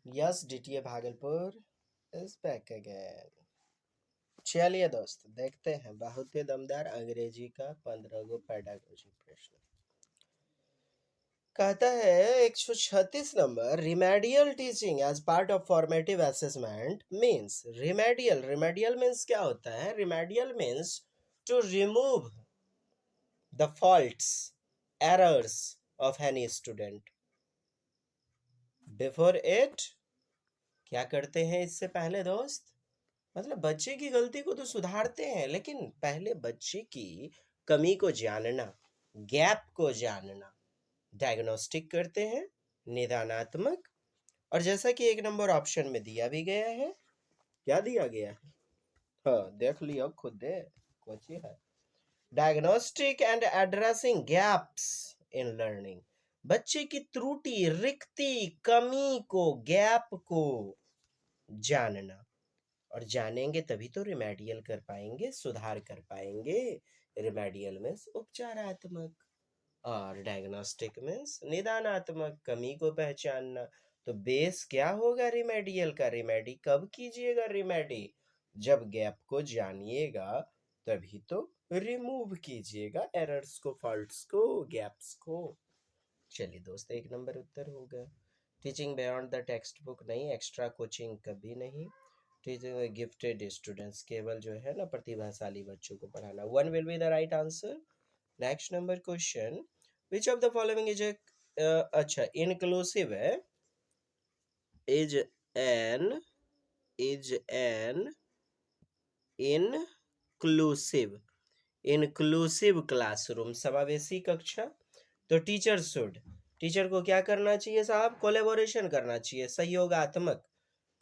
Yes, DTA Bhagalpur is back again. चलिए दोस्त, देखते हैं बहुत ही दमदार अंग्रेजी का 15 गो पेडागोजी प्रश्न। कहता है 136 number, remedial teaching as part of formative assessment means. Remedial means क्या होता है? Remedial means to remove the faults, errors of any student before it. क्या करते हैं इससे पहले दोस्त? मतलब बच्चे की गलती को तो सुधारते हैं, लेकिन पहले बच्चे की कमी को जानना, गैप को जानना, डायग्नोस्टिक करते हैं, निदानात्मक। और जैसा कि एक नंबर ऑप्शन में दिया भी गया है, क्या दिया गया है? हाँ, देख लियो खुद दे, कोची है। Diagnostic and addressing gaps in learning. बच्चे की त्रुटि, रिक्ति, कमी को, गैप को जानना, और जानेंगे तभी तो रिमेडियल कर पाएंगे, सुधार कर पाएंगे। रिमेडियल मीन्स उपचारात्मक और डायग्नोस्टिक मीन्स निदानात्मक, कमी को पहचानना। तो बेस क्या होगा रिमेडियल का? रिमेडी कब कीजिएगा? रिमेडी जब गैप को जानिएगा, तभी तो रिमूव कीजिएगा एरर्स को, फॉल्ट्स को, गैप्स को। चलिए दोस्त, एक नंबर उत्तर होगा। Teaching beyond the text book नहीं, एक्स्ट्रा कोचिंग कभी नहीं। टीचिंग गिफ्टेड स्टूडेंट्स, केवल जो है ना प्रतिभाशाली बच्चों को पढ़ाना। One will be the right answer. Next number question, which of the following is a अच्छा इनक्लूसिव है, is an inclusive inclusive classroom, समावेशी कक्षा। तो टीचर को क्या करना चाहिए साहब? कोलेबोरेशन करना चाहिए, सहयोगात्मक,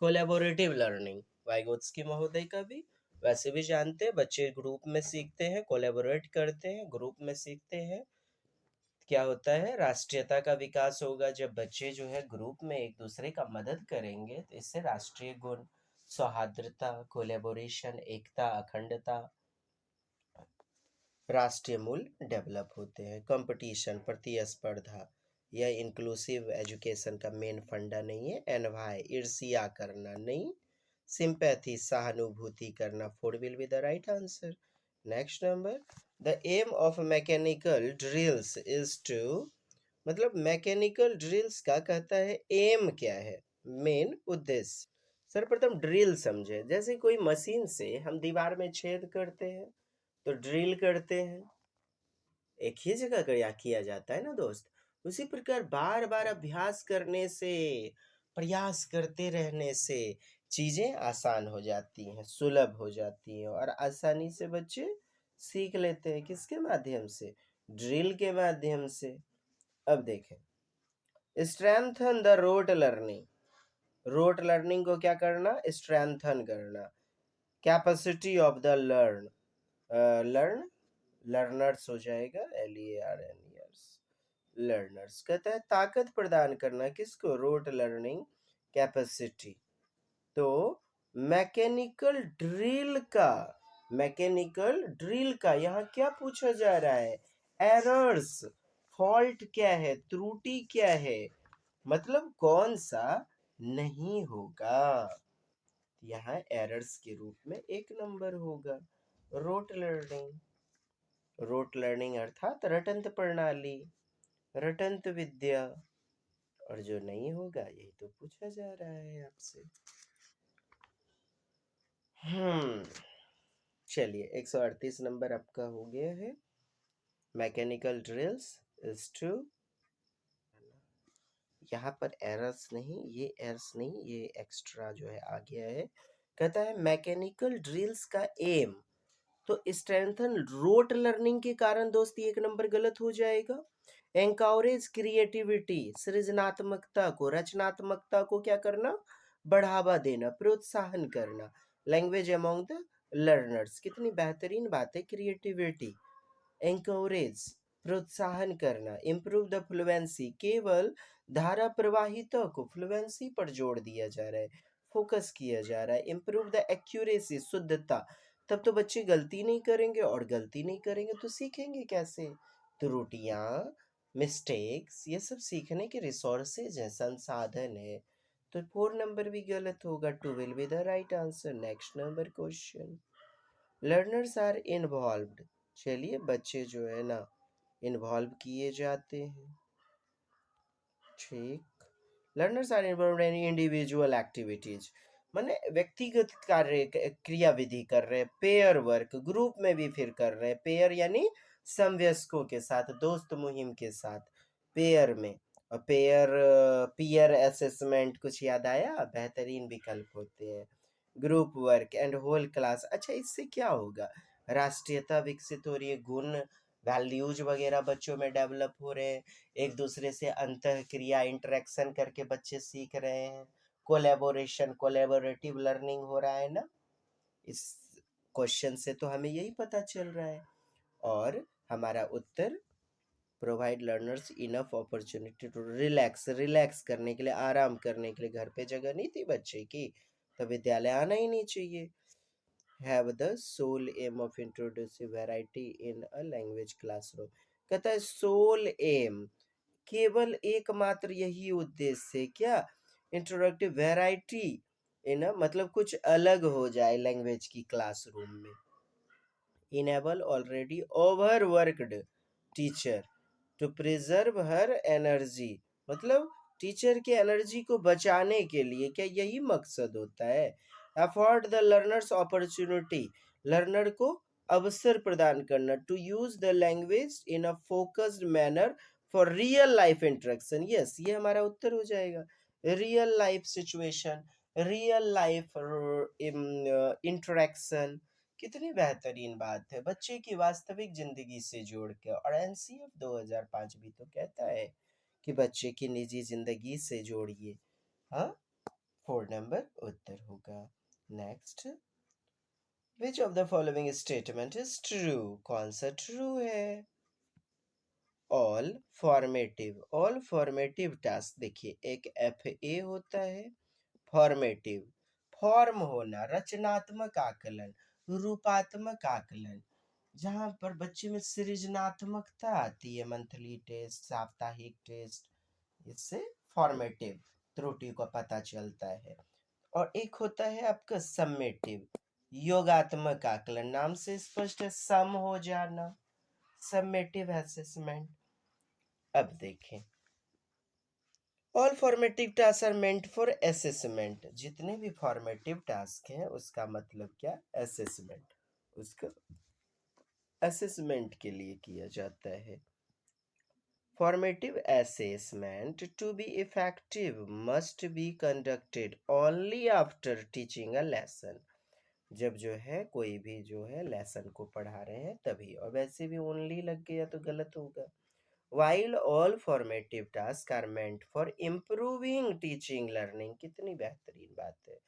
कोलेबोरेटिव लर्निंग। वाइगोत्स्की महोदय का भी वैसे भी जानते हैं, बच्चे ग्रुप में सीखते हैं, कोलेबोरेट करते हैं, ग्रुप में सीखते हैं। क्या होता है? राष्ट्रीयता का विकास होगा जब बच्चे जो है ग्रुप में एक दूसरे का मदद करेंगे, तो इससे राष्ट्रीय गुण, सौहार्द्रता, कोलेबोरेशन, एकता, अखंडता, राष्ट्रीय मूल्य डेवलप होते हैं। कंपटीशन, प्रतिस्पर्धा, यह इंक्लूसिव एजुकेशन का मेन फंडा नहीं है। एनवाय, ईर्ष्या करना नहीं। सिंपैथी, सहानुभूति करना। 4 will be the right answer. Next number, the aim of mechanical drills is to. मतलब मैकेनिकल ड्रिल्स का कहता है एम क्या है, मेन उद्देश्य। सर्वप्रथम ड्रिल समझे, जैसे कोई मशीन से हम दीवार में छेद करते हैं तो ड्रिल करते हैं, एक ही जगह किया जाता है ना दोस्त। उसी प्रकार बार बार अभ्यास करने से, प्रयास करते रहने से चीजें आसान हो जाती हैं, सुलभ हो जाती हैं, और आसानी से बच्चे सीख लेते हैं। किसके माध्यम से? ड्रिल के माध्यम से। अब देखें, strengthen the rote learning. Rote learning को क्या करना? स्ट्रेंथन करना। Capacity of the learn learners हो जाएगा, LERNers, लर्नर्स। कहता है ताकत प्रदान करना, किसको? Rote learning capacity. तो मैकेनिकल ड्रिल का यहाँ क्या पूछा जा रहा है? एरर्स, फॉल्ट क्या है, त्रुटि क्या है, मतलब कौन सा नहीं होगा। यहाँ एरर्स के रूप में एक नंबर होगा। रोट लर्निंग अर्थात रटंत प्रणाली, रटंत विद्या। और जो नहीं होगा, यही तो पूछा जा रहा है आपसे। चलिए, 138 नंबर आपका हो गया है। मैकेनिकल ड्रिल्स इज टू, यहाँ पर एरर्स नहीं, ये एरर्स नहीं, ये एक्स्ट्रा जो है आ गया है। कहता है मैकेनिकल ड्रिल्स का एम, तो स्ट्रेंथन रोट लर्निंग के कारण दोस्त एक नंबर गलत हो जाएगा। एनकरेज क्रिएटिविटी, सृजनात्मकता को, रचनात्मकता को क्या करना? बढ़ावा देना, प्रोत्साहन करना। लैंग्वेज अमॉन्ग द लर्नर्स, कितनी बेहतरीन बात है, क्रिएटिविटी। एनकरेज, प्रोत्साहन करना। इम्प्रूव द फ्लुएंसी, केवल धारा प्रवाहिता को, फ्लुएंसी पर जोर दिया जा रहा है, फोकस किया जा रहा है। इम्प्रूव द एक्यूरेसी, शुद्धता। तब तो बच्चे गलती नहीं करेंगे, और गलती नहीं करेंगे तो सीखेंगे कैसे? त्रुटियां, मिस्टेक्स, ये सब सीखने के रिसोर्सेज हैं, संसाधन है। तो 4 नंबर भी गलत होगा, 2 will be the right answer. Next number question, learners are involved, चलिए बच्चे जो है ना इन्वॉल्व किए जाते हैं, ठीक। Learners are involve in individual activities, माने व्यक्तिगत कार्य क्रियाविधि कर रहे हैं, पेयर वर्क ग्रुप में भी फिर कर रहे हैं, पेयर यानी समवयस्कों के साथ, दोस्त मुहिम के साथ, पेयर में। और पेयर पीयर असेसमेंट कुछ याद आया, बेहतरीन विकल्प होते हैं। Group work and whole class, अच्छा इससे क्या होगा, राष्ट्रीयता विकसित हो रही है, गुण वैल्यूज वगैरह बच्चों में डेवलप हो रहे हैं, एक दूसरे से अंतः क्रिया इंटरेक्शन करके बच्चे सीख रहे हैं, कोलेबोरेशन कोलेबोरेटिव लर्निंग हो रहा है ना। इस क्वेश्चन से तो हमें यही पता चल रहा है। और हमारा उत्तर, provide learners enough opportunity to relax, relax करने के लिए, आराम करने के लिए, घर पे जगह नहीं थी बच्चे की तो विद्यालय आना ही नहीं चाहिए। Have the sole aim of introducing variety in a language classroom, कहता है सोल एम, केवल एकमात्र यही उद्देश्य है क्या, इंट्रोडक्टिव वैरायटी इन, मतलब कुछ अलग हो जाए लैंग्वेज की क्लासरूम में। Enable already overworked teacher to preserve her energy, मतलब टीचर के एनर्जी को बचाने के लिए, क्या यही मकसद होता है। Afford the learners opportunity, learner को अवसर प्रदान करना, to use the language in a focused manner for real life interaction, yes ये हमारा उत्तर हो जाएगा। Real life situation, real life interaction, कितनी बेहतरीन बात है, बच्चे की वास्तविक जिंदगी से जोड़ के। और एनसीएफ 2005 भी तो कहता है कि बच्चे की निजी जिंदगी से जोड़िए। हाँ, 4 नंबर उत्तर होगा। Next, which of the following statement is true, कौन सा ट्रू है। ऑल फॉर्मेटिव टास्क, देखिए एक एफ ए होता है फॉर्मेटिव, फॉर्म होना, रचनात्मक आकलन, रूपात्मक आकलन, जहाँ पर बच्चे में सृजनात्मकता आती है, मंथली टेस्ट, साप्ताहिक टेस्ट, इससे फॉर्मेटिव त्रुटि का पता चलता है। और एक होता है आपका सम्मेटिव, योगात्मक आकलन, नाम से स्पष्ट है, सम हो जाना, सम्मेटिव असेसमेंट। अब देखें, all formative task are meant for assessment, जितने भी फॉर्मेटिव टास्क हैं उसका मतलब क्या, असेसमेंट, उसका असेसमेंट के लिए किया जाता है। Formative assessment to be effective must be conducted only after teaching a lesson, जब जो है कोई भी जो है लेसन को पढ़ा रहे हैं तभी, और वैसे भी ओनली लग गया तो गलत होगा। While all formative tasks are meant for improving teaching learning, कितनी बेहतरीन बात है,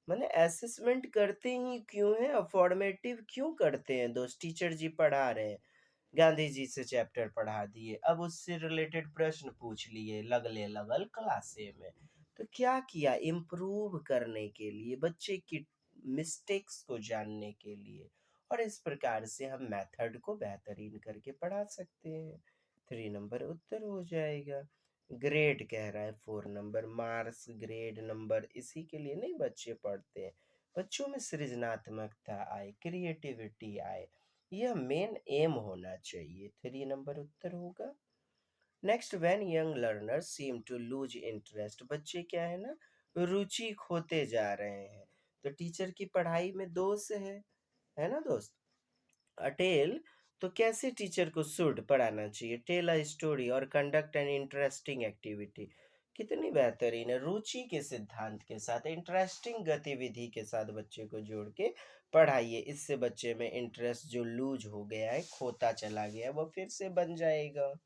मैंने असेसमेंट करते ही क्यों है, और फॉर्मेटिव क्यों करते हैं दोस्त, टीचर जी पढ़ा रहे हैं, गांधी जी से चैप्टर पढ़ा दिए, अब उससे रिलेटेड प्रश्न पूछ लिए लगले लगल क्लासे में, तो क्या किया, इम्प्रूव करने के लिए, बच्चे की मिस्टेक्स को जानने के लिए, और इस प्रकार से हम मेथड को बेहतरीन करके पढ़ा सकते हैं। 3 नंबर उत्तर हो जाएगा। ग्रेड कह रहा है 4 नंबर, मार्क्स ग्रेड नंबर इसी के लिए नहीं बच्चे पढ़ते हैं, बच्चों में सृजनात्मकता आए, क्रिएटिविटी आए, यह मेन एम होना चाहिए। 3 नंबर उत्तर होगा। Next, when young learner seem to lose interest, बच्चे क्या है ना रुचि खोते जा रहे हैं, तो टीचर की पढ़ाई में दोष है ना दोस्त। अटेल, तो कैसे टीचर को शुड पढ़ाना चाहिए, टेल अ स्टोरी और कंडक्ट एन इंटरेस्टिंग एक्टिविटी, कितनी बेहतरीन है, रुचि के सिद्धांत के साथ, इंटरेस्टिंग गतिविधि के साथ बच्चे को जोड़ के पढ़ाइए, इससे बच्चे में इंटरेस्ट जो लूज हो गया है, खोता चला गया है, वो फिर से बन जाएगा।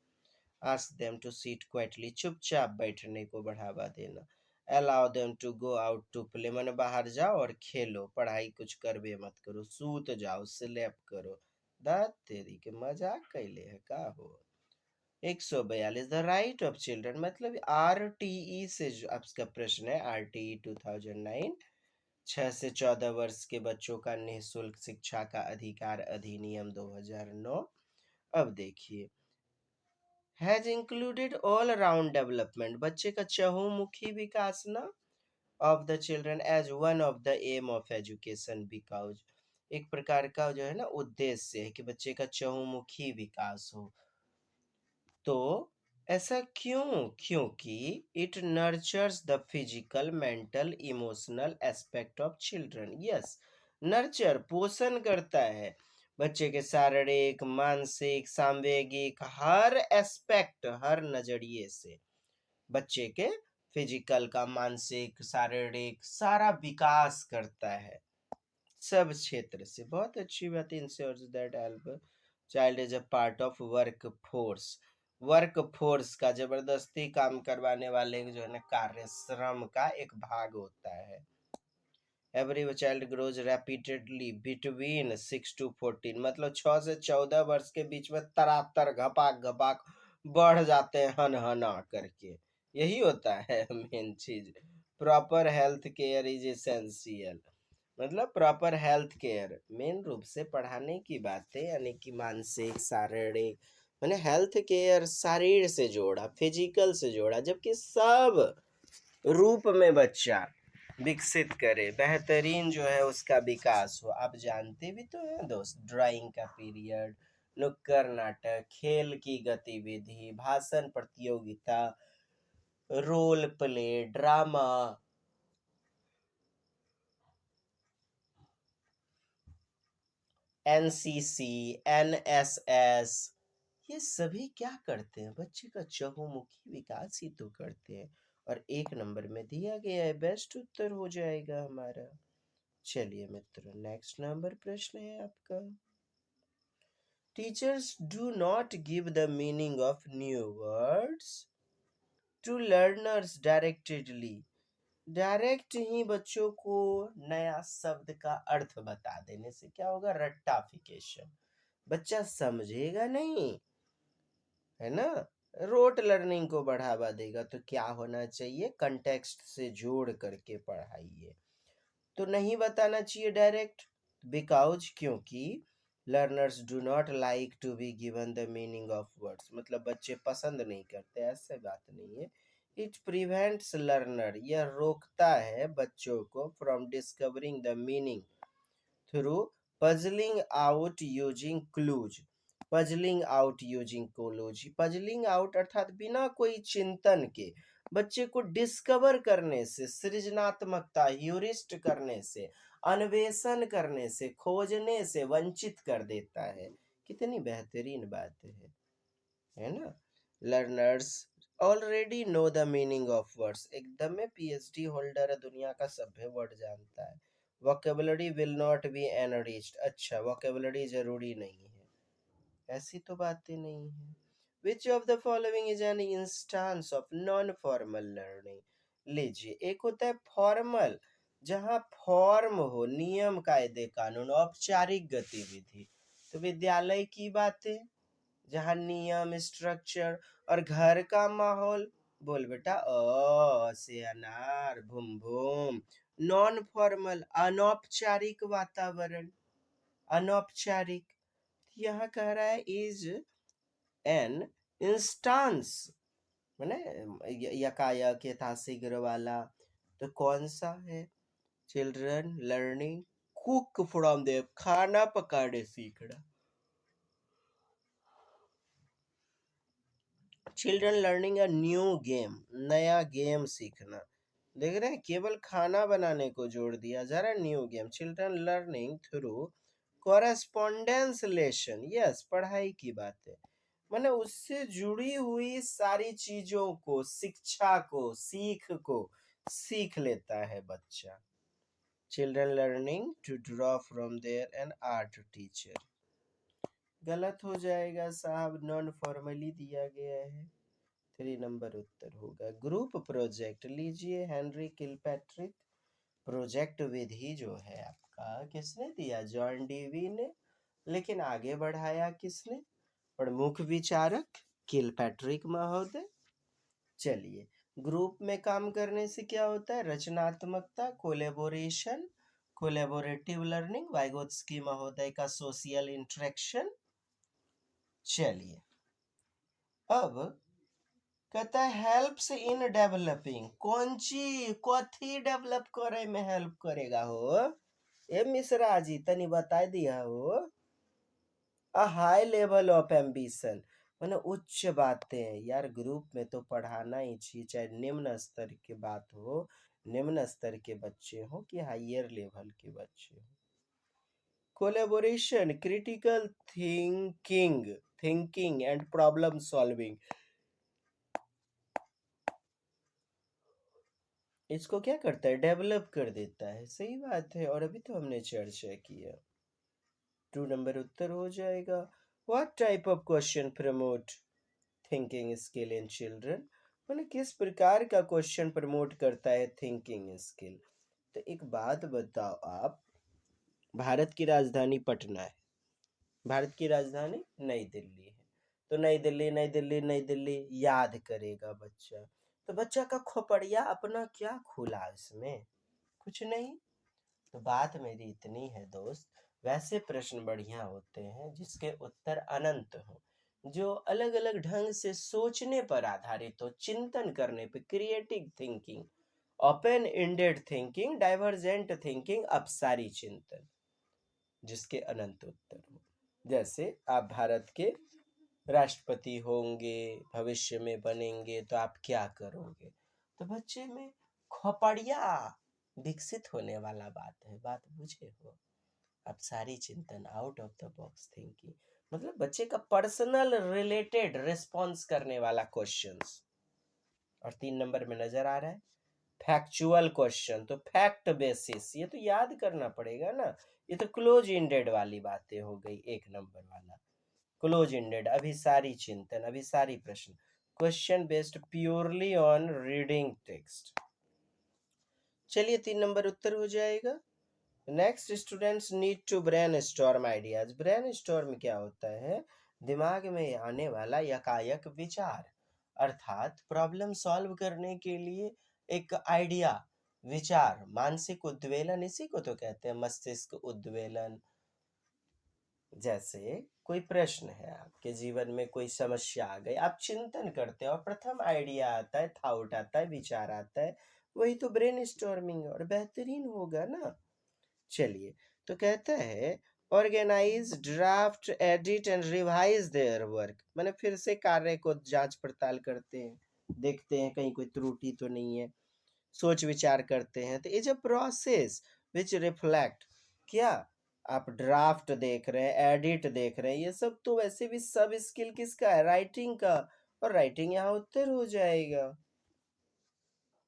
Ask them to sit quietly, चुपचाप बैठने को बढ़ावा देना। Allow them to go out to play, मैंने बाहर जाओ और खेलो, पढ़ाई कुछ करबे मत करो, सूत जाओ, स्लेप करो, दात तेरी के मजाक कैले है का हो। 142, द राइट ऑफ चिल्ड्रन, मतलब आरटीई से जो आपका प्रश्न है, आरटीई 2009, 6 से 14 वर्ष के बच्चों का निःशुल्क शिक्षा का अधिकार अधिनियम 2009। अब देखिए, has included all around development, बच्चे का चहुमुखी विकास ना, of the children as one of the aim of education, because एक प्रकार का जो है ना उद्देश्य है कि बच्चे का चहुमुखी विकास हो। तो ऐसा क्यों? क्योंकि it nurtures the physical, mental, emotional aspect of children. Yes, nurture पोषण करता है बच्चे के शारीरिक, मानसिक, सांवेगिक हर एस्पेक्ट, हर नजरिए से बच्चे के फिजिकल का, मानसिक, शारीरिक सारा विकास करता है सब क्षेत्र से। बहुत अच्छी बात है। Ensures that help child is a part of work force. Work force का जबरदस्ती काम करवाने वाले जो है ना कार्य, श्रम का एक भाग होता है। Every child grows rapidly between 6 to 14, मतलब 6 से 14 वर्ष के बीच में तरातर घपाक घपाक बढ़ जाते हैं हन करके। यही होता है मेन चीज। Proper health care is essential, मतलब प्रॉपर हेल्थ केयर मेन रूप से पढ़ाने की बात है, यानी कि मानसिक, शारीरिक, मैंने हेल्थ केयर शरीर से जोड़ा, फिजिकल से जोड़ा, जबकि सब रूप में बच्चा विकसित करे, बेहतरीन जो है उसका विकास हो। आप जानते भी तो हैं दोस्त, ड्राइंग का पीरियड, नुक्कड़ नाटक, खेल की गतिविधि, भाषण प्रतियोगिता, role play, drama, NCC, NSS, ये सभी क्या करते हैं? बच्चे का चहुमुखी विकास ही तो करते हैं। और 1 नंबर में दिया गया है, बेस्ट उत्तर हो जाएगा हमारा। चलिए मित्रों, नेक्स्ट नंबर प्रश्न है आपका। Teachers do not give the meaning of new words to learners directedly. Direct ही बच्चों को नया शब्द का अर्थ बता देने से क्या होगा? रट्टाफिकेशन। बच्चा समझेगा नहीं, है ना। रोट लर्निंग को बढ़ावा देगा। तो क्या होना चाहिए? कंटेक्स्ट से जोड़ करके पढ़ाइए। तो नहीं बताना चाहिए डायरेक्ट, बिकॉज क्योंकि learners do not like to be given the meaning of words, मतलब बच्चे पसंद नहीं करते, ऐसे बात नहीं है। इट प्रिवेंट्स लर्नर, यह रोकता है बच्चों को from discovering the meaning through puzzling out using clues. Puzzling out using clues, puzzling out अर्थात बिना कोई चिंतन के बच्चे को डिस्कवर करने से, सृजनात्मकता, ह्यूरिस्ट करने से, अन्वेषण करने से, खोजने से वंचित कर देता है। कितनी बेहतरीन बात है ना। Learners already know the meaning of words, एकदम में पीएचडी होल्डर है, दुनिया का सभ्य वर्ड जानता है। Vocabulary will not be enriched, अच्छा वोकेबुलरी जरूरी नहीं है, ऐसी तो बातें नहीं है। Which of the following is an instance of non formal learning. लीजिए, एक होता है फॉर्मल, जहाँ फॉर्म हो, नियम कायदे कानून, औपचारिक गतिविधि, तो विद्यालय की बातें जहाँ नियम, स्ट्रक्चर और घर का माहौल। बोल बेटा, से अनार, भूम भूम। नॉन फॉर्मल, अनौपचारिक वातावरण, अनौपचारिक। यहाँ कह रहा है इज एन इंस्टांस, मैंने यकायक यथा शीघ्र वाला, तो कौन सा है? Children learning cook from there, खाना पकाने सीखना। Children learning a new game, नया गेम सीखना। देख रहे हैं, केवल खाना बनाने को जोड़ दिया जा रहा है, new game. Children learning through correspondence lesson, yes पढ़ाई की बात है, मैंने उससे जुड़ी हुई सारी चीजों को, शिक्षा को, सीख को सीख लेता है बच्चा। Children learning to draw from there an art teacher, गलत हो जाएगा साहब, नॉन फॉर्मली दिया गया है। 3 नंबर उत्तर होगा। ग्रुप प्रोजेक्ट लीजिए, हेनरी किलपैट्रिक। प्रोजेक्ट विधि जो है आपका किसने दिया? जॉन डीवी ने। लेकिन आगे बढ़ाया किसने? प्रमुख विचारक किलपैट्रिक महोदय। चलिए, ग्रुप में काम करने से क्या होता है? रचनात्मकता, कोलेबोरेशन, कोलेबोरेटिव लर्निंग, वाइगोत्स्की महोदय का सोशल इंटरेक्शन। चलिए, अब कहता है हेल्प्स इन डेवलपिंग, कौन ची कथी डेवलप करे में हेल्प करेगा हो? ए मिश्रा जी तनी बता दिया हो। A high level of ambition, मैंने उच्च बातें यार, ग्रुप में तो पढ़ाना ही चाहिए, चाहे निम्न स्तर की बात हो, निम्न स्तर के बच्चे हो कि हायर लेवल के बच्चे हो। Collaboration, critical thinking and problem solving, इसको क्या करता है? डेवलप कर देता है। सही बात है, और अभी तो हमने चर्चा किया। 2 नंबर उत्तर हो जाएगा। What type of question promote thinking skill in children, मैंने किस प्रकार का क्वेश्चन प्रमोट करता है थिंकिंग स्किल? तो एक बात बताओ आप, भारत की राजधानी पटना है, भारत की राजधानी नई दिल्ली है, तो नई दिल्ली नई दिल्ली नई दिल्ली याद करेगा बच्चा, तो बच्चा का खोपड़िया अपना क्या खुला इसमें? कुछ नहीं। तो बात मेरी इतनी है दोस्त, वैसे प्रश्न बढ़िया होते हैं जिसके उत्तर अनंत हो, जो अलग अलग ढंग से सोचने पर आधारित हो, चिंतन करने पे, creative thinking, open ended thinking, divergent thinking, अपसारी चिंतन, जिसके अनंत उत्तर हो। जैसे आप भारत के राष्ट्रपति होंगे, भविष्य में बनेंगे, तो आप क्या करोगे? तो बच्चे में खोपड़िया विकसित होने वाला बात है, बात बुझे हो? अब सारी चिंतन, out of the box thinking, मतलब बच्चे का पर्सनल रिलेटेड रिस्पॉन्स करने वाला क्वेश्चंस। और 3 नंबर में नजर आ रहा है फैक्चुअल क्वेश्चन, तो फैक्ट बेसिस, ये तो याद करना पड़ेगा ना, ये तो क्लोज इंडेड वाली बातें हो गई। 1 नंबर वाला क्लोज इंडेड, अभिसारी चिंतन, अभिसारी प्रश्न, question based purely on reading text. चलिए 3 नंबर उत्तर हो जाएगा। Next, students need to brainstorm ideas. Brainstorm क्या होता है? दिमाग में आने वाला यकायक विचार, अर्थात प्रॉब्लम सॉल्व करने के लिए एक आइडिया, विचार, मानसिक उद्वेलन, इसी को तो कहते हैं मस्तिष्क उद्वेलन। जैसे कोई प्रश्न है, आपके जीवन में कोई समस्या आ गई, आप चिंतन करते हो और प्रथम आइडिया आता है, थॉट आता है, विचार आता है, वही तो ब्रेन स्टॉर्मिंग, और बेहतरीन होगा ना। चलिए, तो कहता है organise, draft, edit and revise their work, मैंने फिर से कार्य को जांच पड़ताल करते हैं, देखते हैं कहीं कोई त्रुटि तो नहीं है, सोच विचार करते हैं। तो is a process which reflect, क्या आप ड्राफ्ट देख रहे हैं, एडिट देख रहे हैं, ये सब तो वैसे भी सब स्किल किसका है? राइटिंग का, और राइटिंग यहाँ उत्तर हो जाएगा।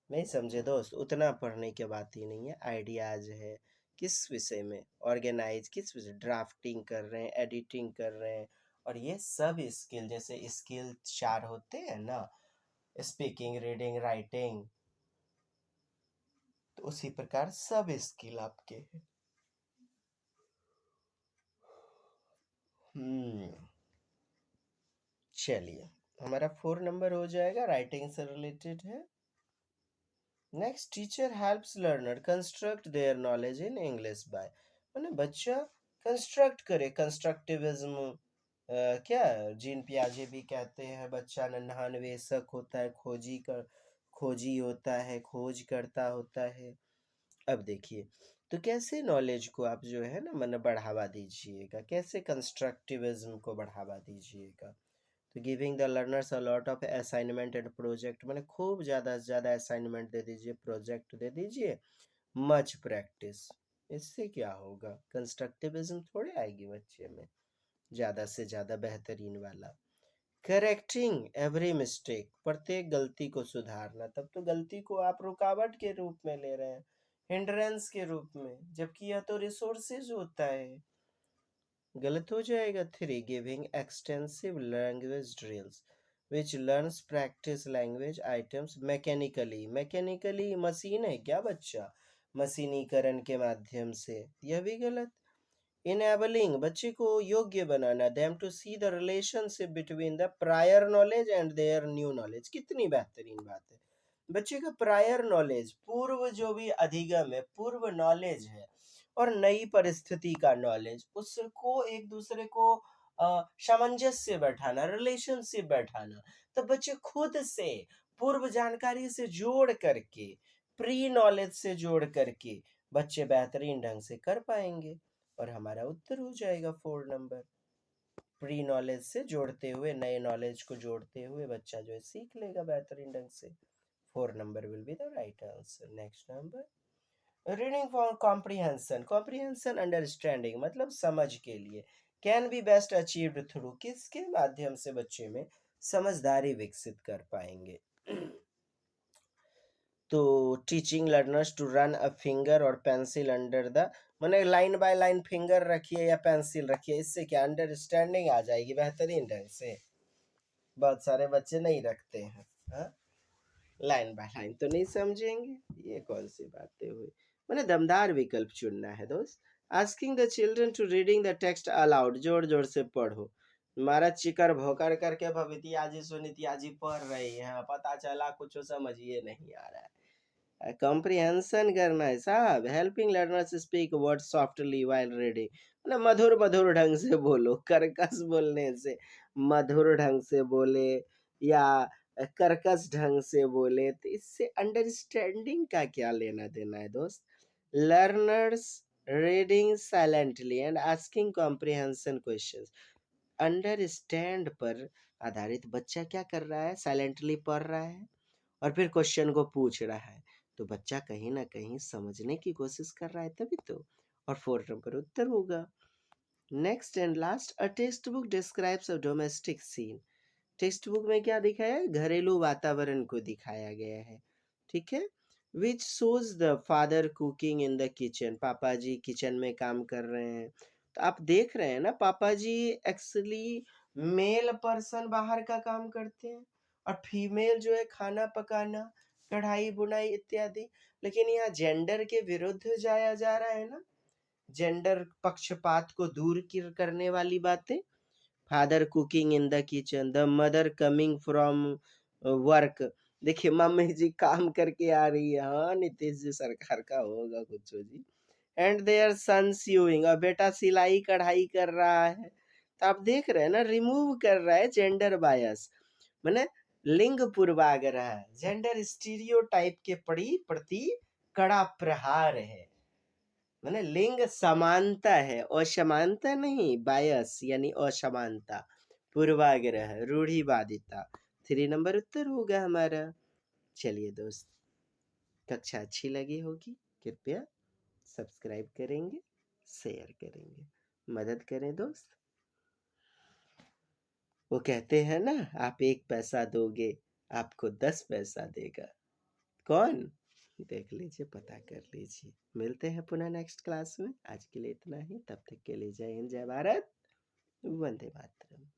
नहीं समझे दोस्त? उतना पढ़ने के बात ही नहीं है, आइडियाज है किस विषय में, ऑर्गेनाइज किस विषय, ड्राफ्टिंग कर रहे हैं, एडिटिंग कर रहे हैं, और ये सब स्किल, जैसे स्किल 4 होते हैं ना, स्पीकिंग, रीडिंग, राइटिंग, तो उसी प्रकार सब स्किल आपके हैं। चलिए, हमारा 4 नंबर हो जाएगा, राइटिंग से रिलेटेड है। Next, teacher helps learner construct their knowledge in English by, मैंने बच्चा कंस्ट्रक्ट करे, कंस्ट्रक्टिविज्म, क्या जीन पियाजे भी कहते हैं, बच्चा नन्हा अन्वेषक होता है, खोजी होता है, खोज करता होता है। अब देखिए, तो कैसे नॉलेज को आप जो है ना मन बढ़ावा दीजिएगा, कैसे कंस्ट्रक्टिविज्म को बढ़ावा दीजिएगा? तो giving the learners a lot of assignment and project, मैंने खूब ज़्यादा से ज़्यादा असाइनमेंट दे दीजिए, प्रोजेक्ट दे दीजिए, मच प्रैक्टिस। इससे क्या होगा? कंस्ट्रक्टिविज्म थोड़े आएगी बच्चे में, ज़्यादा से ज़्यादा बेहतरीन वाला। करेक्टिंग एवरी मिस्टेक, प्रत्येक गलती को सुधारना, तब तो गलती को आप रुकावट के रूप में ले रहे हैं, हिंड्रेंस के रूप में, जबकि यह तो रिसोर्सेज होता है, गलत हो जाएगा। 3, giving extensive language drills which learns practice language items mechanically, mechanically machine है क्या बच्चा? मशीनीकरण के माध्यम से, यह भी गलत। इनेबलिंग, बच्चे को योग्य बनाना, them to see the relationship between the prior knowledge and their new knowledge, कितनी बेहतरीन बात है। बच्चे का प्रायर नॉलेज, पूर्व जो भी अधिगम है, पूर्व नॉलेज है, और नई परिस्थिति का नॉलेज, उसको एक दूसरे को सामंजस्य बैठाना, रिलेशनशिप बैठाना, तो बच्चे खुद से पूर्व जानकारी से जोड़ करके, प्री नॉलेज से जोड़ करके बच्चे बेहतरीन ढंग से कर पाएंगे और हमारा उत्तर हो जाएगा 4 नंबर। प्री नॉलेज से जोड़ते हुए, नए नॉलेज को जोड़ते हुए बच्चा जो है सीख लेगा बेहतरीन ढंग से। 4 number will be the right answer. Next number, reading for comprehension. Comprehension understanding मतलब समझ के लिए। Can be best achieved through, किसके माध्यम से बच्चे में समझदारी विकसित कर पाएंगे। तो teaching learners to run a finger or pencil under the, मैंने लाइन बाय लाइन फिंगर रखिए या पेंसिल रखिए, इससे क्या अंडरस्टैंडिंग आ जाएगी बेहतरीन ढंग से। बहुत सारे बच्चे नहीं रखते हैं, हाँ, लाइन बाय लाइन तो नहीं समझेंगे, ये कौन सी बातें हुई। मैंने दमदार विकल्प चुनना है दोस्त। Asking the children to reading the text aloud, जोर जोर से पढ़ो। महाराज चिकर भोकर करके भवितिया जी सुनितिया जी पढ़ रही हैं, पता चला कुछ समझिए नहीं आ रहा है। कॉम्प्रिहेंशन करना है साहब। Helping learners speak word softly while reading, मतलब मधुर मधुर ढंग से बोलो। कर्कश बोलने से, मधुर ढंग से बोले या कर्कश ढंग से बोले तो इससे अंडरस्टैंडिंग का क्या लेना देना है दोस्त। Learners reading silently and asking comprehension questions, understand पर आधारित बच्चा क्या कर रहा है, साइलेंटली पढ़ रहा है और फिर क्वेश्चन को पूछ रहा है, तो बच्चा कहीं ना कहीं समझने की कोशिश कर रहा है तभी तो। और 4 नंबर उत्तर होगा। Next and last, a text book describes a domestic scene. Text book में क्या दिखाया है, घरेलू वातावरण को दिखाया गया है, ठीक है। Which shows the father cooking in the kitchen, पापा जी किचन में काम कर रहे हैं। तो आप देख रहे हैं ना, पापा जी एक्चुअली मेल पर्सन बाहर का काम करते हैं और फीमेल जो है खाना पकाना, कढ़ाई बुनाई इत्यादि। लेकिन यहाँ जेंडर के विरुद्ध जाया जा रहा है ना, जेंडर पक्षपात को दूर करने वाली बातें। Father cooking in the kitchen, the mother coming from work. देखिए मम्मी जी काम करके आ रही है, हाँ नीतीश जी सरकार का होगा कुछ जी। एंड देयर सन स्यूइंग, और बेटा सिलाई कढ़ाई कर रहा है। तो आप देख रहे हैं ना, रिमूव कर रहा है जेंडर बायस, मैंने लिंग पूर्वाग्रह, जेंडर स्टीरियोटाइप के प्रति कड़ा प्रहार है। मैंने लिंग समानता है, असमानता नहीं, बायस यानी असमानता, पूर्वाग्रह, रूढ़िवादिता। 3 नंबर उत्तर होगा हमारा। चलिए दोस्त, कक्षा अच्छी लगी होगी, कृपया सब्सक्राइब करेंगे, शेयर करेंगे, मदद करें दोस्त। वो कहते हैं ना, आप 1 पैसा दोगे आपको 10 पैसा देगा, कौन, देख लीजिए, पता कर लीजिए। मिलते हैं पुनः नेक्स्ट क्लास में। आज के लिए इतना ही, तब तक के लिए जय हिंद, जय भारत, वंदे मातरम।